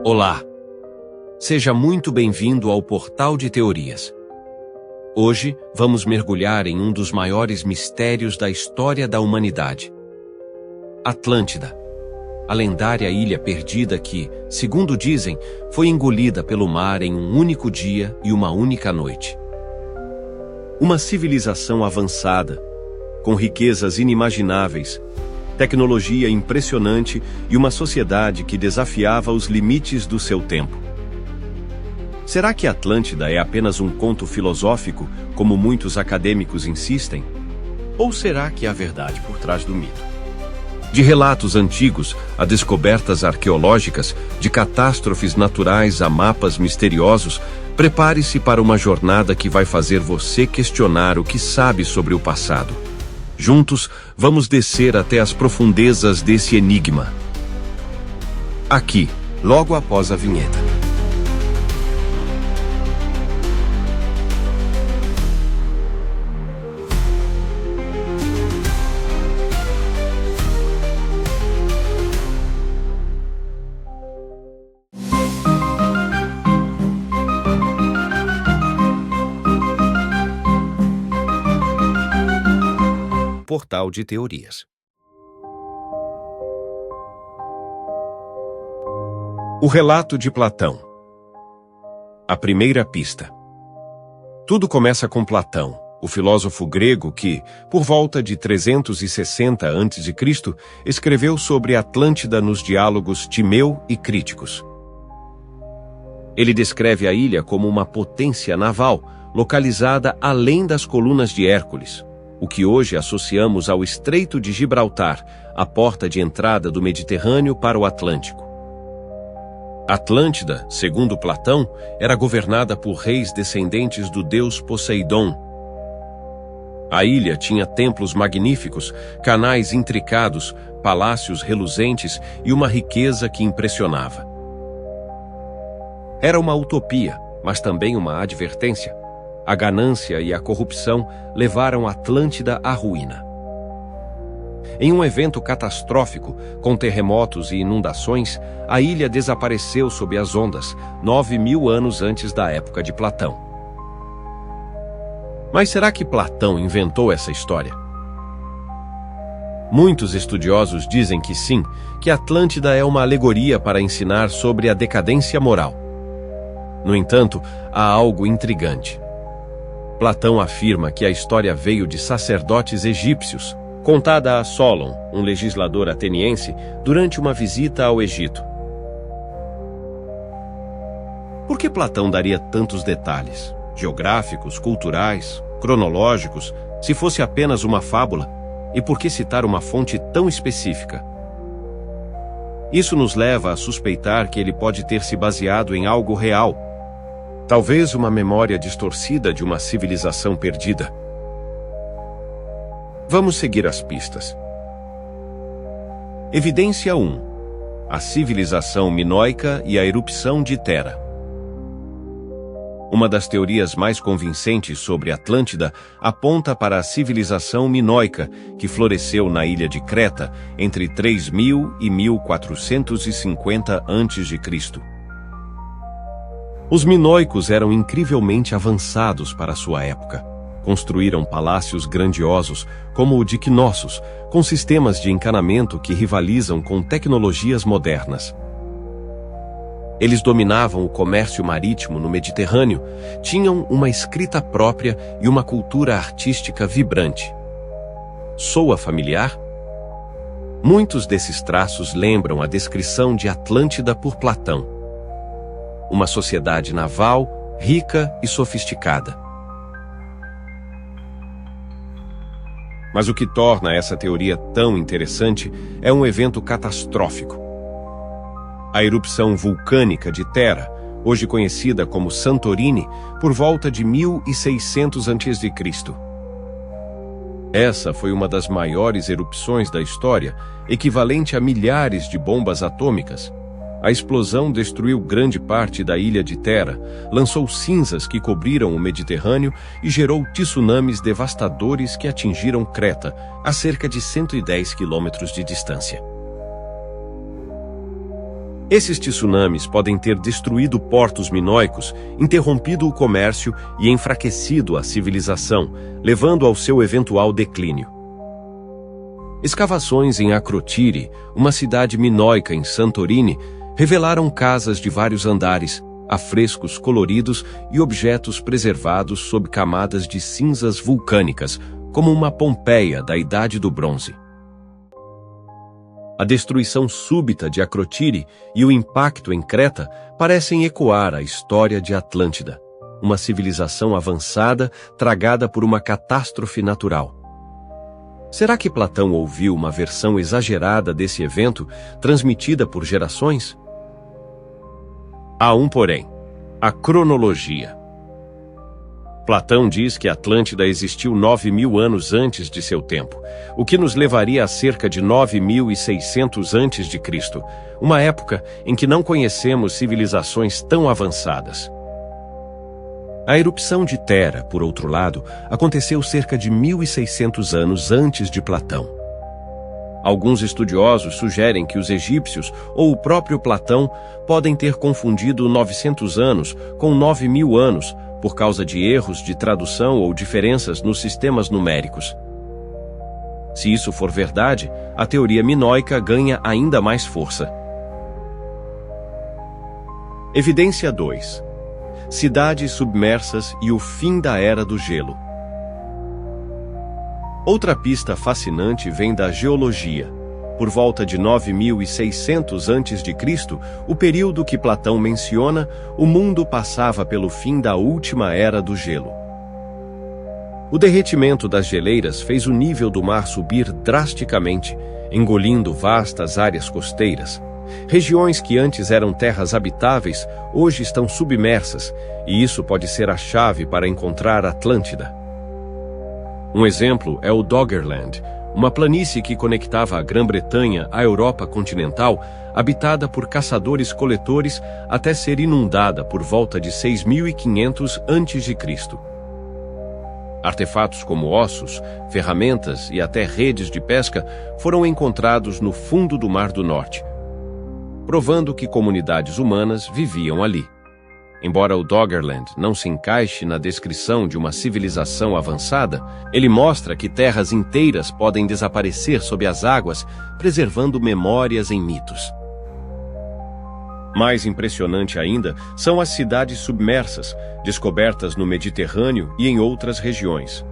Olá! Seja muito bem-vindo ao Portal de Teorias. Hoje vamos mergulhar em um dos maiores mistérios da história da humanidade. Atlântida, a lendária ilha perdida que, segundo dizem, foi engolida pelo mar em um único dia e uma única noite. Uma civilização avançada, com riquezas inimagináveis, tecnologia impressionante e uma sociedade que desafiava os limites do seu tempo. Será que Atlântida é apenas um conto filosófico, como muitos acadêmicos insistem? Ou será que há verdade por trás do mito? De relatos antigos a descobertas arqueológicas, de catástrofes naturais a mapas misteriosos, prepare-se para uma jornada que vai fazer você questionar o que sabe sobre o passado. Juntos, vamos descer até as profundezas desse enigma. Aqui, logo após a vinheta. Portal de Teorias. O relato de Platão. A primeira pista. Tudo começa com Platão, o filósofo grego que, por volta de 360 a.C., escreveu sobre Atlântida nos diálogos Timeu e Críticos. Ele descreve a ilha como uma potência naval, localizada além das colunas de Hércules, o que hoje associamos ao Estreito de Gibraltar, a porta de entrada do Mediterrâneo para o Atlântico. Atlântida, segundo Platão, era governada por reis descendentes do deus Poseidon. A ilha tinha templos magníficos, canais intricados, palácios reluzentes e uma riqueza que impressionava. Era uma utopia, mas também uma advertência. A ganância e a corrupção levaram Atlântida à ruína. Em um evento catastrófico, com terremotos e inundações, a ilha desapareceu sob as ondas, 9.000 anos antes da época de Platão. Mas será que Platão inventou essa história? Muitos estudiosos dizem que sim, que Atlântida é uma alegoria para ensinar sobre a decadência moral. No entanto, há algo intrigante. Platão afirma que a história veio de sacerdotes egípcios, contada a Solon, um legislador ateniense, durante uma visita ao Egito. Por que Platão daria tantos detalhes, geográficos, culturais, cronológicos, se fosse apenas uma fábula? E por que citar uma fonte tão específica? Isso nos leva a suspeitar que ele pode ter se baseado em algo real, talvez uma memória distorcida de uma civilização perdida. Vamos seguir as pistas. Evidência 1. A civilização minoica e a erupção de Tera. Uma das teorias mais convincentes sobre Atlântida aponta para a civilização minoica, que floresceu na ilha de Creta entre 3000 e 1450 a.C. Os minoicos eram incrivelmente avançados para sua época. Construíram palácios grandiosos, como o de Knossos, com sistemas de encanamento que rivalizam com tecnologias modernas. Eles dominavam o comércio marítimo no Mediterrâneo, tinham uma escrita própria e uma cultura artística vibrante. Soa familiar? Muitos desses traços lembram a descrição de Atlântida por Platão. Uma sociedade naval, rica e sofisticada. Mas o que torna essa teoria tão interessante é um evento catastrófico. A erupção vulcânica de Tera, hoje conhecida como Santorini, por volta de 1600 a.C. Essa foi uma das maiores erupções da história, equivalente a milhares de bombas atômicas. A explosão destruiu grande parte da ilha de Tera, lançou cinzas que cobriram o Mediterrâneo e gerou tsunamis devastadores que atingiram Creta, a cerca de 110 quilômetros de distância. Esses tsunamis podem ter destruído portos minoicos, interrompido o comércio e enfraquecido a civilização, levando ao seu eventual declínio. Escavações em Akrotiri, uma cidade minoica em Santorini, revelaram casas de vários andares, afrescos coloridos e objetos preservados sob camadas de cinzas vulcânicas, como uma Pompeia da Idade do Bronze. A destruição súbita de Akrotiri e o impacto em Creta parecem ecoar a história de Atlântida, uma civilização avançada tragada por uma catástrofe natural. Será que Platão ouviu uma versão exagerada desse evento, transmitida por gerações? Há um porém: a cronologia. Platão diz que Atlântida existiu 9.000 anos antes de seu tempo, o que nos levaria a cerca de 9.600 a.C., uma época em que não conhecemos civilizações tão avançadas. A erupção de Tera, por outro lado, aconteceu cerca de 1.600 anos antes de Platão. Alguns estudiosos sugerem que os egípcios ou o próprio Platão podem ter confundido 900 anos com 9.000 anos por causa de erros de tradução ou diferenças nos sistemas numéricos. Se isso for verdade, a teoria minoica ganha ainda mais força. Evidência 2. Cidades submersas e o fim da Era do Gelo. Outra pista fascinante vem da geologia. Por volta de 9.600 a.C., o período que Platão menciona, o mundo passava pelo fim da última Era do Gelo. O derretimento das geleiras fez o nível do mar subir drasticamente, engolindo vastas áreas costeiras. Regiões que antes eram terras habitáveis, hoje estão submersas, e isso pode ser a chave para encontrar Atlântida. Um exemplo é o Doggerland, uma planície que conectava a Grã-Bretanha à Europa continental, habitada por caçadores-coletores até ser inundada por volta de 6.500 a.C. Artefatos como ossos, ferramentas e até redes de pesca foram encontrados no fundo do Mar do Norte, provando que comunidades humanas viviam ali. Embora o Doggerland não se encaixe na descrição de uma civilização avançada, ele mostra que terras inteiras podem desaparecer sob as águas, preservando memórias em mitos. Mais impressionante ainda são as cidades submersas, descobertas no Mediterrâneo e em outras regiões.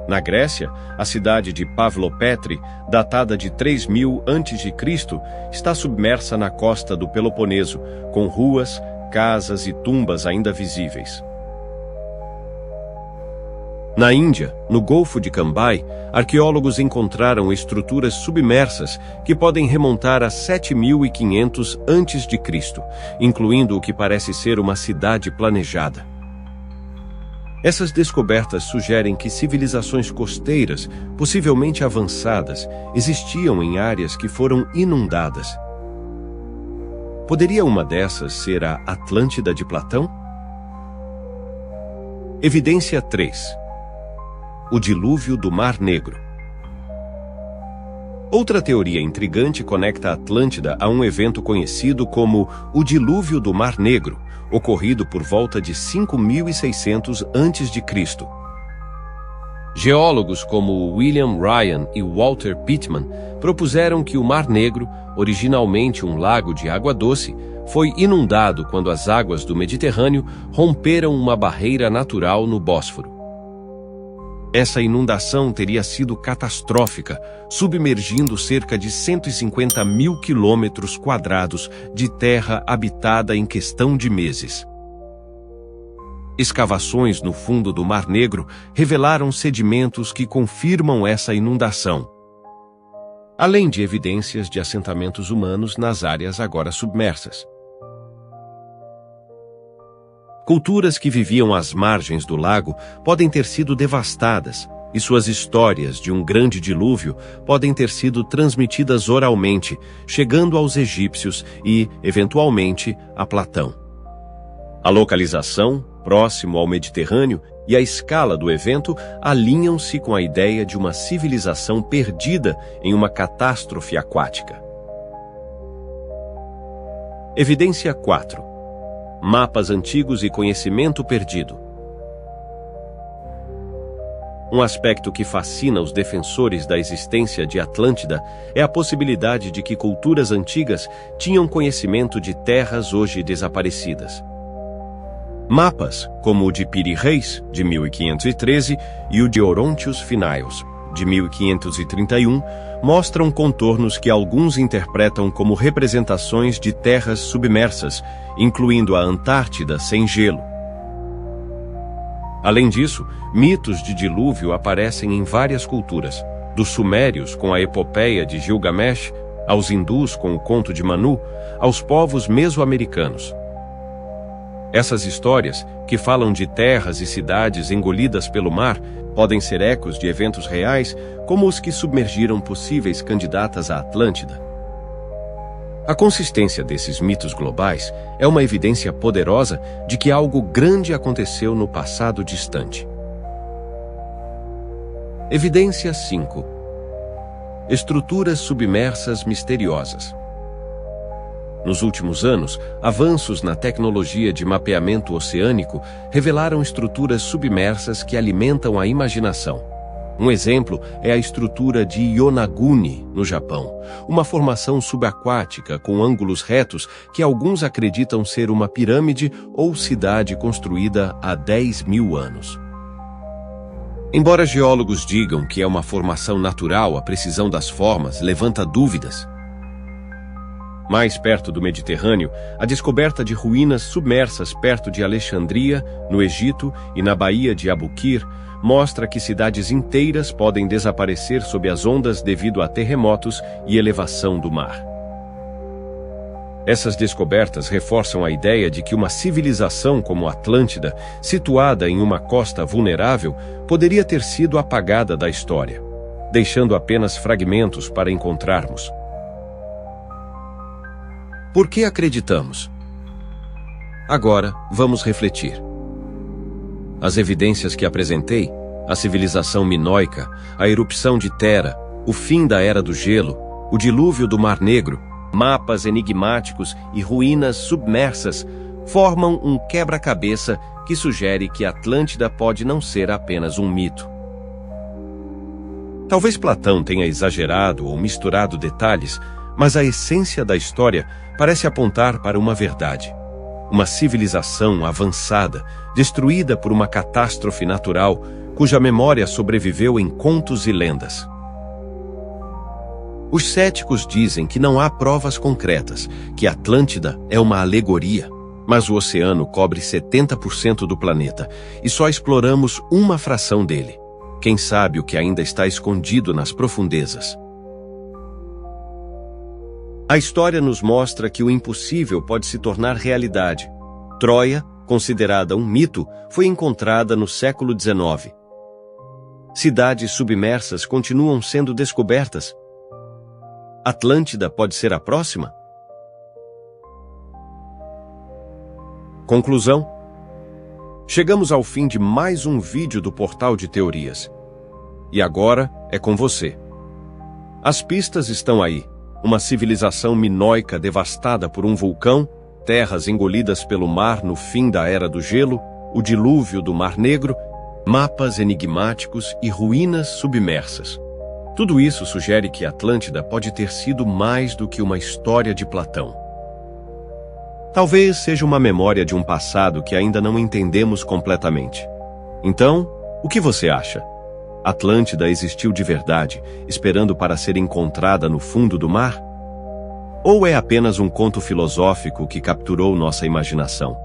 Na Grécia, a cidade de Pavlopetri, datada de 3.000 a.C., está submersa na costa do Peloponeso, com ruas, casas e tumbas ainda visíveis. Na Índia, no Golfo de Cambai, arqueólogos encontraram estruturas submersas que podem remontar a 7.500 a.C., incluindo o que parece ser uma cidade planejada. Essas descobertas sugerem que civilizações costeiras, possivelmente avançadas, existiam em áreas que foram inundadas. Poderia uma dessas ser a Atlântida de Platão? Evidência 3. O dilúvio do Mar Negro. Outra teoria intrigante conecta a Atlântida a um evento conhecido como o Dilúvio do Mar Negro, ocorrido por volta de 5.600 a.C. Geólogos como William Ryan e Walter Pittman propuseram que o Mar Negro, originalmente um lago de água doce, foi inundado quando as águas do Mediterrâneo romperam uma barreira natural no Bósforo. Essa inundação teria sido catastrófica, submergindo cerca de 150.000 quilômetros quadrados de terra habitada em questão de meses. Escavações no fundo do Mar Negro revelaram sedimentos que confirmam essa inundação, além de evidências de assentamentos humanos nas áreas agora submersas. Culturas que viviam às margens do lago podem ter sido devastadas, e suas histórias de um grande dilúvio podem ter sido transmitidas oralmente, chegando aos egípcios e, eventualmente, a Platão. A localização, próximo ao Mediterrâneo, e a escala do evento alinham-se com a ideia de uma civilização perdida em uma catástrofe aquática. Evidência 4. Mapas antigos e conhecimento perdido. Um aspecto que fascina os defensores da existência de Atlântida é a possibilidade de que culturas antigas tinham conhecimento de terras hoje desaparecidas. Mapas, como o de Piri Reis, de 1513, e o de Orontius Finaeus, de 1531, mostram contornos que alguns interpretam como representações de terras submersas, incluindo a Antártida sem gelo. Além disso, mitos de dilúvio aparecem em várias culturas, dos sumérios com a epopeia de Gilgamesh, aos hindus com o conto de Manu, aos povos meso-americanos. Essas histórias, que falam de terras e cidades engolidas pelo mar, podem ser ecos de eventos reais, como os que submergiram possíveis candidatas à Atlântida. A consistência desses mitos globais é uma evidência poderosa de que algo grande aconteceu no passado distante. Evidência 5. Estruturas submersas misteriosas. Nos últimos anos, avanços na tecnologia de mapeamento oceânico revelaram estruturas submersas que alimentam a imaginação. Um exemplo é a estrutura de Yonaguni, no Japão, uma formação subaquática com ângulos retos que alguns acreditam ser uma pirâmide ou cidade construída há 10.000 anos. Embora geólogos digam que é uma formação natural, a precisão das formas levanta dúvidas. Mais perto do Mediterrâneo, a descoberta de ruínas submersas perto de Alexandria, no Egito, e na Baía de Abukir, mostra que cidades inteiras podem desaparecer sob as ondas devido a terremotos e elevação do mar. Essas descobertas reforçam a ideia de que uma civilização como Atlântida, situada em uma costa vulnerável, poderia ter sido apagada da história, deixando apenas fragmentos para encontrarmos. Por que acreditamos? Agora, vamos refletir. As evidências que apresentei, a civilização minoica, a erupção de Terra, o fim da Era do Gelo, o dilúvio do Mar Negro, mapas enigmáticos e ruínas submersas, formam um quebra-cabeça que sugere que Atlântida pode não ser apenas um mito. Talvez Platão tenha exagerado ou misturado detalhes, mas a essência da história parece apontar para uma verdade. Uma civilização avançada, destruída por uma catástrofe natural, cuja memória sobreviveu em contos e lendas. Os céticos dizem que não há provas concretas, que Atlântida é uma alegoria, mas o oceano cobre 70% do planeta e só exploramos uma fração dele. Quem sabe o que ainda está escondido nas profundezas? A história nos mostra que o impossível pode se tornar realidade. Troia, considerada um mito, foi encontrada no século XIX. Cidades submersas continuam sendo descobertas. Atlântida pode ser a próxima? Conclusão: chegamos ao fim de mais um vídeo do Portal de Teorias. E agora é com você. As pistas estão aí. Uma civilização minoica devastada por um vulcão, terras engolidas pelo mar no fim da Era do Gelo, o dilúvio do Mar Negro, mapas enigmáticos e ruínas submersas. Tudo isso sugere que Atlântida pode ter sido mais do que uma história de Platão. Talvez seja uma memória de um passado que ainda não entendemos completamente. Então, o que você acha? Atlântida existiu de verdade, esperando para ser encontrada no fundo do mar? Ou é apenas um conto filosófico que capturou nossa imaginação?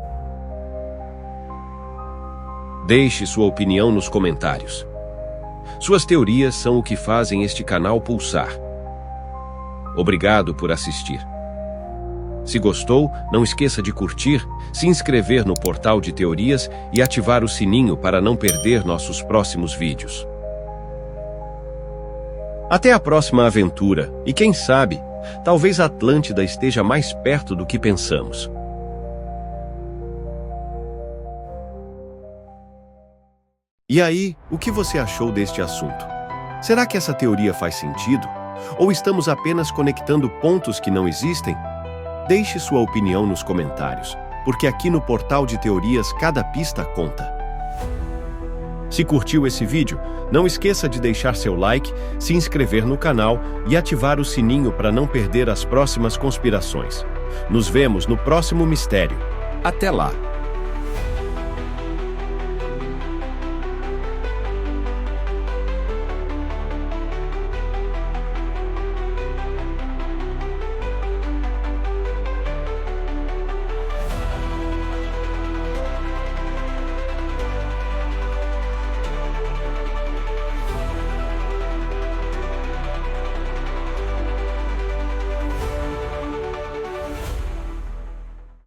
Deixe sua opinião nos comentários. Suas teorias são o que fazem este canal pulsar. Obrigado por assistir. Se gostou, não esqueça de curtir, se inscrever no Portal de Teorias e ativar o sininho para não perder nossos próximos vídeos. Até a próxima aventura, e quem sabe, talvez a Atlântida esteja mais perto do que pensamos. E aí, o que você achou deste assunto? Será que essa teoria faz sentido? Ou estamos apenas conectando pontos que não existem? Deixe sua opinião nos comentários, porque aqui no Portal de Teorias cada pista conta. Se curtiu esse vídeo, não esqueça de deixar seu like, se inscrever no canal e ativar o sininho para não perder as próximas conspirações. Nos vemos no próximo mistério. Até lá!